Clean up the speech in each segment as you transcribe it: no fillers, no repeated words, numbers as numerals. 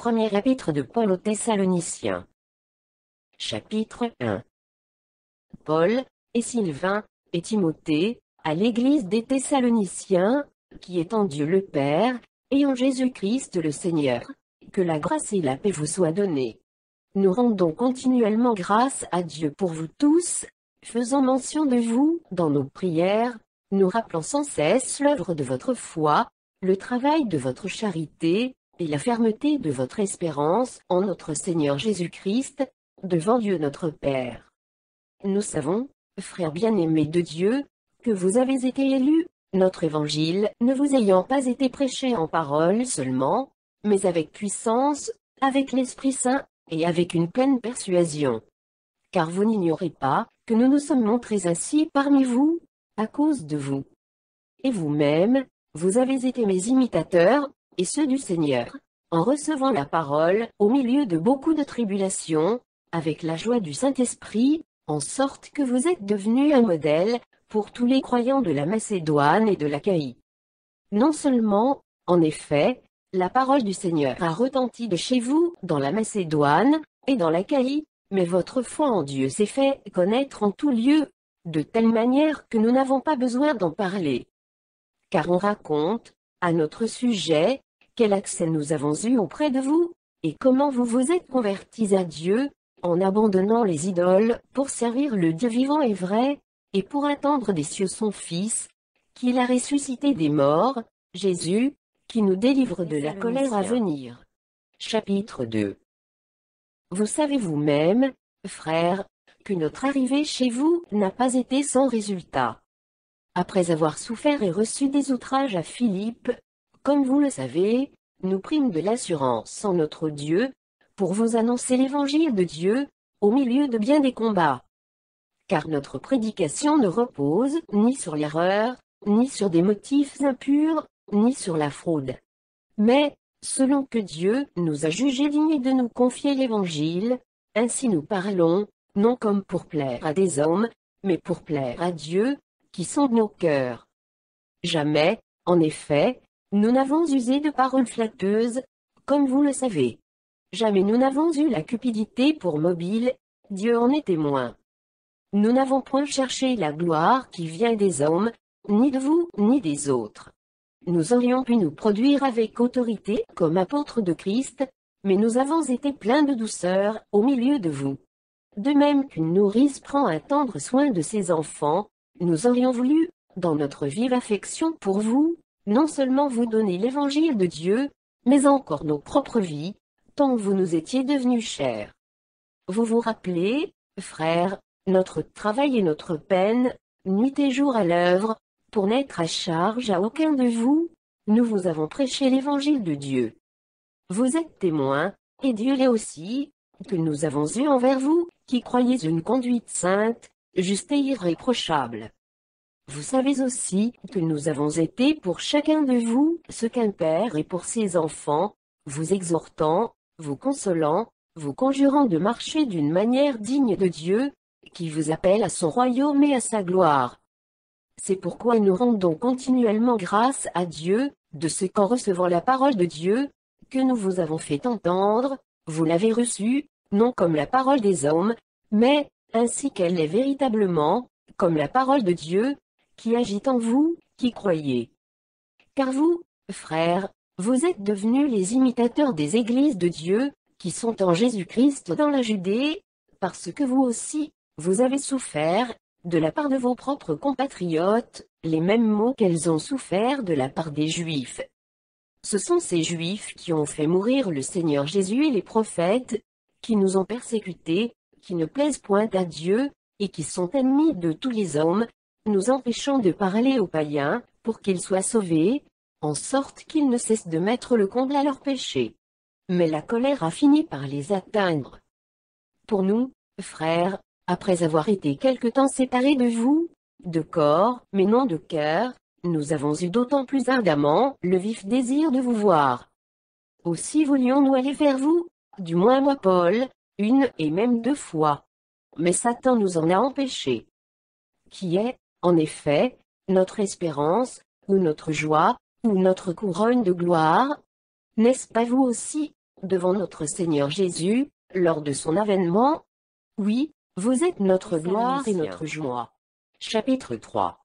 Premier épître de Paul aux Thessaloniciens. Chapitre 1. Paul, et Sylvain, et Timothée, à l'église des Thessaloniciens, qui est en Dieu le Père, et en Jésus-Christ le Seigneur, que la grâce et la paix vous soient données. Nous rendons continuellement grâce à Dieu pour vous tous, faisant mention de vous, dans nos prières, nous rappelant sans cesse l'œuvre de votre foi, le travail de votre charité, et la fermeté de votre espérance en notre Seigneur Jésus-Christ, devant Dieu notre Père. Nous savons, frères bien-aimés de Dieu, que vous avez été élus, notre évangile ne vous ayant pas été prêché en parole seulement, mais avec puissance, avec l'Esprit Saint, et avec une pleine persuasion. Car vous n'ignorez pas, que nous nous sommes montrés ainsi parmi vous, à cause de vous. Et vous-même, vous avez été mes imitateurs, et ceux du Seigneur, en recevant la parole, au milieu de beaucoup de tribulations, avec la joie du Saint-Esprit, en sorte que vous êtes devenus un modèle, pour tous les croyants de la Macédoine et de l'Achaïe. Non seulement, en effet, la parole du Seigneur a retenti de chez vous, dans la Macédoine, et dans l'Achaïe, mais votre foi en Dieu s'est fait connaître en tout lieu, de telle manière que nous n'avons pas besoin d'en parler. Car on raconte, à notre sujet, quel accès nous avons eu auprès de vous, et comment vous vous êtes convertis à Dieu, en abandonnant les idoles, pour servir le Dieu vivant et vrai, et pour attendre des cieux son Fils, qu'il a ressuscité des morts, Jésus, qui nous délivre de la colère à venir. Chapitre 2. Vous savez vous-même, frères, que notre arrivée chez vous n'a pas été sans résultat. Après avoir souffert et reçu des outrages à Philippe, comme vous le savez, nous prîmes de l'assurance en notre Dieu, pour vous annoncer l'évangile de Dieu, au milieu de bien des combats. Car notre prédication ne repose ni sur l'erreur, ni sur des motifs impurs, ni sur la fraude. Mais, selon que Dieu nous a jugés dignes de nous confier l'évangile, ainsi nous parlons, non comme pour plaire à des hommes, mais pour plaire à Dieu, qui sonde nos cœurs. Jamais, en effet, nous n'avons usé de paroles flatteuses, comme vous le savez. Jamais nous n'avons eu la cupidité pour mobile, Dieu en est témoin. Nous n'avons point cherché la gloire qui vient des hommes, ni de vous, ni des autres. Nous aurions pu nous produire avec autorité comme apôtres de Christ, mais nous avons été pleins de douceur au milieu de vous. De même qu'une nourrice prend un tendre soin de ses enfants, nous aurions voulu, dans notre vive affection pour vous, non seulement vous donner l'évangile de Dieu, mais encore nos propres vies, tant vous nous étiez devenus chers. Vous vous rappelez, frères, notre travail et notre peine, nuit et jour à l'œuvre, pour n'être à charge à aucun de vous, nous vous avons prêché l'évangile de Dieu. Vous êtes témoins, et Dieu l'est aussi, que nous avons eu envers vous, qui croyez une conduite sainte, juste et irréprochable. Vous savez aussi que nous avons été pour chacun de vous ce qu'un père est pour ses enfants, vous exhortant, vous consolant, vous conjurant de marcher d'une manière digne de Dieu, qui vous appelle à son royaume et à sa gloire. C'est pourquoi nous rendons continuellement grâce à Dieu, de ce qu'en recevant la parole de Dieu, que nous vous avons fait entendre, vous l'avez reçue, non comme la parole des hommes, mais, ainsi qu'elle est véritablement, comme la parole de Dieu, qui agit en vous, qui croyez. Car vous, frères, vous êtes devenus les imitateurs des églises de Dieu, qui sont en Jésus-Christ dans la Judée, parce que vous aussi, vous avez souffert, de la part de vos propres compatriotes, les mêmes maux qu'elles ont souffert de la part des Juifs. Ce sont ces Juifs qui ont fait mourir le Seigneur Jésus et les prophètes, qui nous ont persécutés, qui ne plaisent point à Dieu, et qui sont ennemis de tous les hommes, nous empêchant de parler aux païens, pour qu'ils soient sauvés, en sorte qu'ils ne cessent de mettre le comble à leurs péchés. Mais la colère a fini par les atteindre. Pour nous, frères, après avoir été quelque temps séparés de vous, de corps, mais non de cœur, nous avons eu d'autant plus ardemment le vif désir de vous voir. Aussi voulions-nous aller vers vous, du moins moi Paul, une et même 2 fois. Mais Satan nous en a empêchés. Qui est, en effet, notre espérance, ou notre joie, ou notre couronne de gloire? N'est-ce pas vous aussi, devant notre Seigneur Jésus, lors de son avènement. Oui, vous êtes notre gloire et notre joie. Chapitre 3.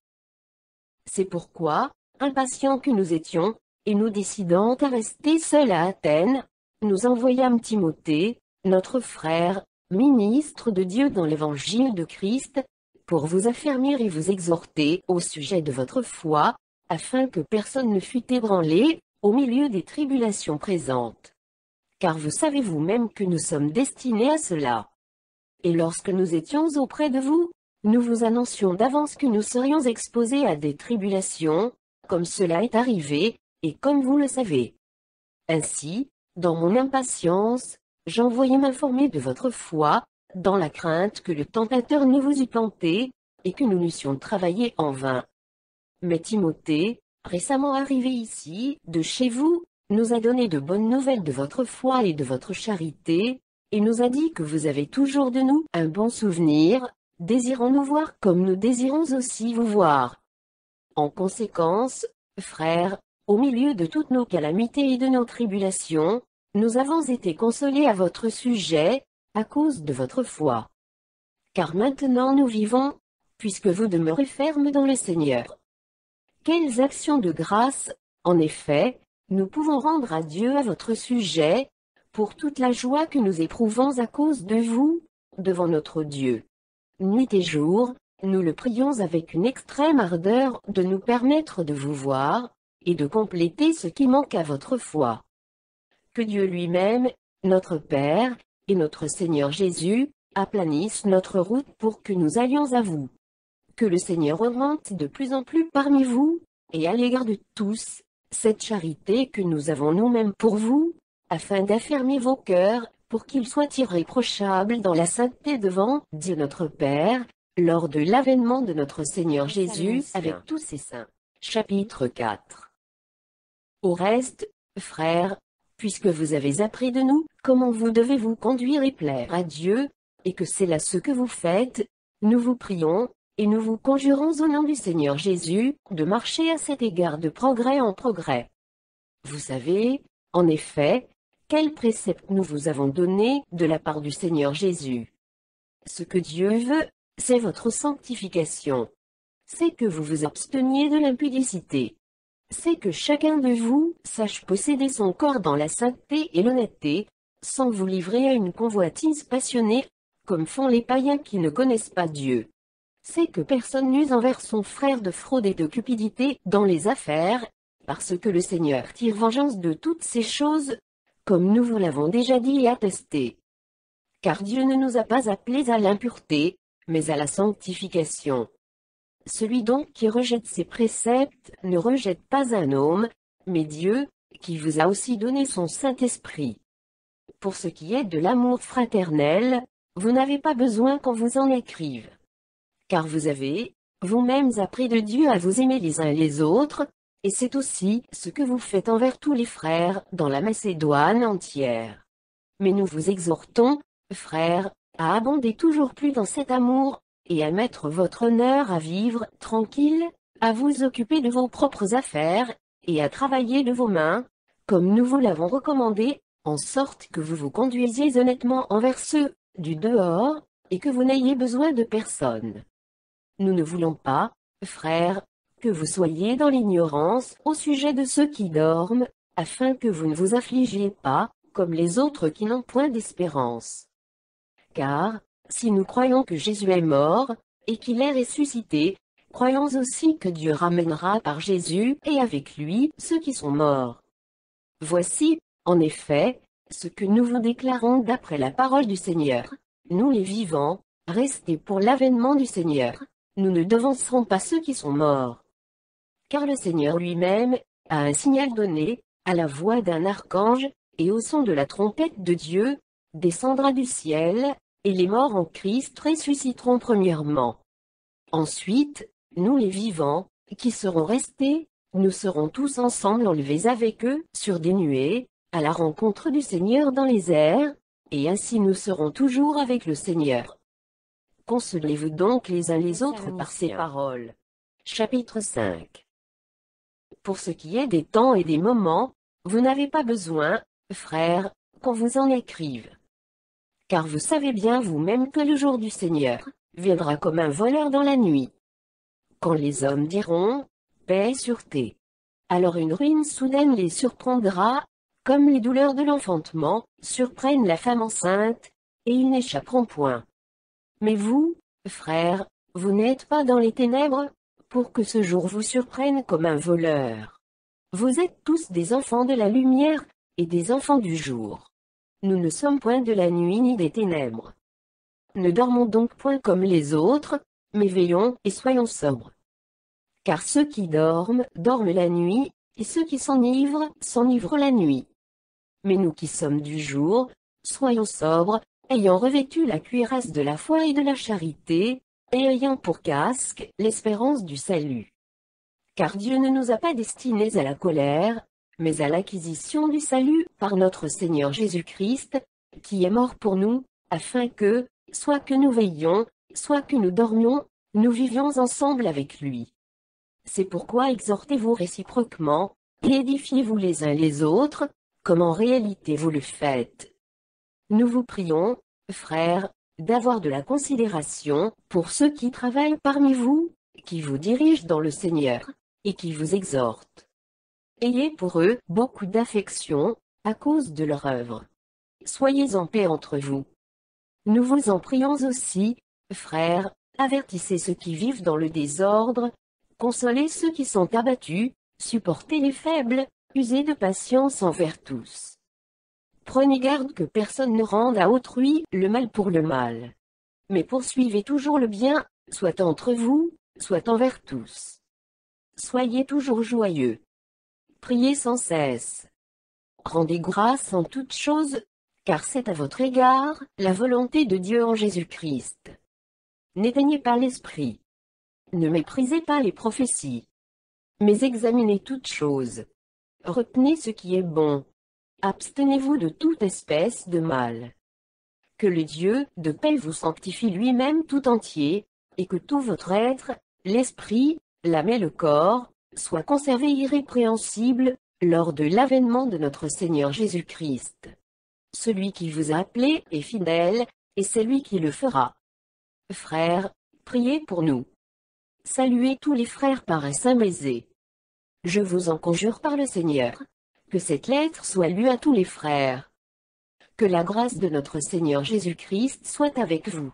C'est pourquoi, impatients que nous étions, et nous décidant à rester seuls à Athènes, nous envoyâmes Timothée, notre frère, ministre de Dieu dans l'évangile de Christ, pour vous affermir et vous exhorter au sujet de votre foi, afin que personne ne fût ébranlé, au milieu des tribulations présentes. Car vous savez vous-même que nous sommes destinés à cela. Et lorsque nous étions auprès de vous, nous vous annoncions d'avance que nous serions exposés à des tribulations, comme cela est arrivé, et comme vous le savez. Ainsi, dans mon impatience, j'envoyais m'informer de votre foi, dans la crainte que le tentateur ne vous eût tenté, et que nous n'eussions travaillé en vain. Mais Timothée, récemment arrivé ici, de chez vous, nous a donné de bonnes nouvelles de votre foi et de votre charité, et nous a dit que vous avez toujours de nous un bon souvenir, désirant nous voir comme nous désirons aussi vous voir. En conséquence, frères, au milieu de toutes nos calamités et de nos tribulations, nous avons été consolés à votre sujet, à cause de votre foi. Car maintenant nous vivons, puisque vous demeurez fermes dans le Seigneur. Quelles actions de grâce, en effet, nous pouvons rendre à Dieu à votre sujet, pour toute la joie que nous éprouvons à cause de vous, devant notre Dieu. Nuit et jour, nous le prions avec une extrême ardeur de nous permettre de vous voir, et de compléter ce qui manque à votre foi. Que Dieu lui-même, notre Père, et notre Seigneur Jésus, aplanissent notre route pour que nous allions à vous. Que le Seigneur augmente de plus en plus parmi vous, et à l'égard de tous, cette charité que nous avons nous-mêmes pour vous, afin d'affermir vos cœurs, pour qu'ils soient irréprochables dans la sainteté devant Dieu notre Père, lors de l'avènement de notre Seigneur Jésus avec tous ses saints. Chapitre 4. Au reste, frères, puisque vous avez appris de nous comment vous devez vous conduire et plaire à Dieu, et que c'est là ce que vous faites, nous vous prions, et nous vous conjurons au nom du Seigneur Jésus, de marcher à cet égard de progrès en progrès. Vous savez, en effet, quels préceptes nous vous avons donnés de la part du Seigneur Jésus. Ce que Dieu veut, c'est votre sanctification. C'est que vous vous absteniez de l'impudicité. C'est que chacun de vous sache posséder son corps dans la sainteté et l'honnêteté, sans vous livrer à une convoitise passionnée, comme font les païens qui ne connaissent pas Dieu. C'est que personne n'use envers son frère de fraude et de cupidité dans les affaires, parce que le Seigneur tire vengeance de toutes ces choses, comme nous vous l'avons déjà dit et attesté. Car Dieu ne nous a pas appelés à l'impureté, mais à la sanctification. Celui donc qui rejette ses préceptes ne rejette pas un homme, mais Dieu, qui vous a aussi donné son Saint-Esprit. Pour ce qui est de l'amour fraternel, vous n'avez pas besoin qu'on vous en écrive. Car vous avez, vous-mêmes appris de Dieu à vous aimer les uns les autres, et c'est aussi ce que vous faites envers tous les frères dans la Macédoine entière. Mais nous vous exhortons, frères, à abonder toujours plus dans cet amour, et à mettre votre honneur à vivre tranquille, à vous occuper de vos propres affaires, et à travailler de vos mains, comme nous vous l'avons recommandé, en sorte que vous vous conduisiez honnêtement envers ceux du dehors, et que vous n'ayez besoin de personne. Nous ne voulons pas, frères, que vous soyez dans l'ignorance au sujet de ceux qui dorment, afin que vous ne vous affligiez pas, comme les autres qui n'ont point d'espérance. Car, si nous croyons que Jésus est mort, et qu'il est ressuscité, croyons aussi que Dieu ramènera par Jésus et avec lui ceux qui sont morts. Voici, en effet, ce que nous vous déclarons d'après la parole du Seigneur. Nous les vivants, restés pour l'avènement du Seigneur, nous ne devancerons pas ceux qui sont morts. Car le Seigneur lui-même a un signal donné, à la voix d'un archange, et au son de la trompette de Dieu, descendra du ciel, et les morts en Christ ressusciteront premièrement. Ensuite, nous les vivants, qui serons restés, nous serons tous ensemble enlevés avec eux, sur des nuées, à la rencontre du Seigneur dans les airs, et ainsi nous serons toujours avec le Seigneur. Consolez-vous donc les uns les autres par ces paroles. Chapitre 5. Pour ce qui est des temps et des moments, vous n'avez pas besoin, frères, qu'on vous en écrive. Car vous savez bien vous-même que le jour du Seigneur viendra comme un voleur dans la nuit. Quand les hommes diront « paix et sûreté », alors une ruine soudaine les surprendra, comme les douleurs de l'enfantement surprennent la femme enceinte, et ils n'échapperont point. Mais vous, frères, vous n'êtes pas dans les ténèbres, pour que ce jour vous surprenne comme un voleur. Vous êtes tous des enfants de la lumière, et des enfants du jour. Nous ne sommes point de la nuit ni des ténèbres. Ne dormons donc point comme les autres, mais veillons et soyons sobres. Car ceux qui dorment, dorment la nuit, et ceux qui s'enivrent, s'enivrent la nuit. Mais nous qui sommes du jour, soyons sobres, ayant revêtu la cuirasse de la foi et de la charité, et ayant pour casque l'espérance du salut. Car Dieu ne nous a pas destinés à la colère, mais à l'acquisition du salut par notre Seigneur Jésus-Christ, qui est mort pour nous, afin que, soit que nous veillions, soit que nous dormions, nous vivions ensemble avec lui. C'est pourquoi exhortez-vous réciproquement, et édifiez-vous les uns les autres, comme en réalité vous le faites. Nous vous prions, frères, d'avoir de la considération pour ceux qui travaillent parmi vous, qui vous dirigent dans le Seigneur, et qui vous exhortent. Ayez pour eux beaucoup d'affection, à cause de leur œuvre. Soyez en paix entre vous. Nous vous en prions aussi, frères, avertissez ceux qui vivent dans le désordre, consolez ceux qui sont abattus, supportez les faibles, usez de patience envers tous. Prenez garde que personne ne rende à autrui le mal pour le mal. Mais poursuivez toujours le bien, soit entre vous, soit envers tous. Soyez toujours joyeux. Priez sans cesse. Rendez grâce en toutes choses, car c'est à votre égard la volonté de Dieu en Jésus-Christ. N'éteignez pas l'esprit. Ne méprisez pas les prophéties. Mais examinez toutes choses. Retenez ce qui est bon. Abstenez-vous de toute espèce de mal. Que le Dieu de paix vous sanctifie lui-même tout entier, et que tout votre être, l'esprit, l'âme et le corps, soit conservé irrépréhensible, lors de l'avènement de notre Seigneur Jésus-Christ. Celui qui vous a appelé est fidèle, et c'est lui qui le fera. Frères, priez pour nous. Saluez tous les frères par un saint baiser. Je vous en conjure par le Seigneur, que cette lettre soit lue à tous les frères. Que la grâce de notre Seigneur Jésus-Christ soit avec vous.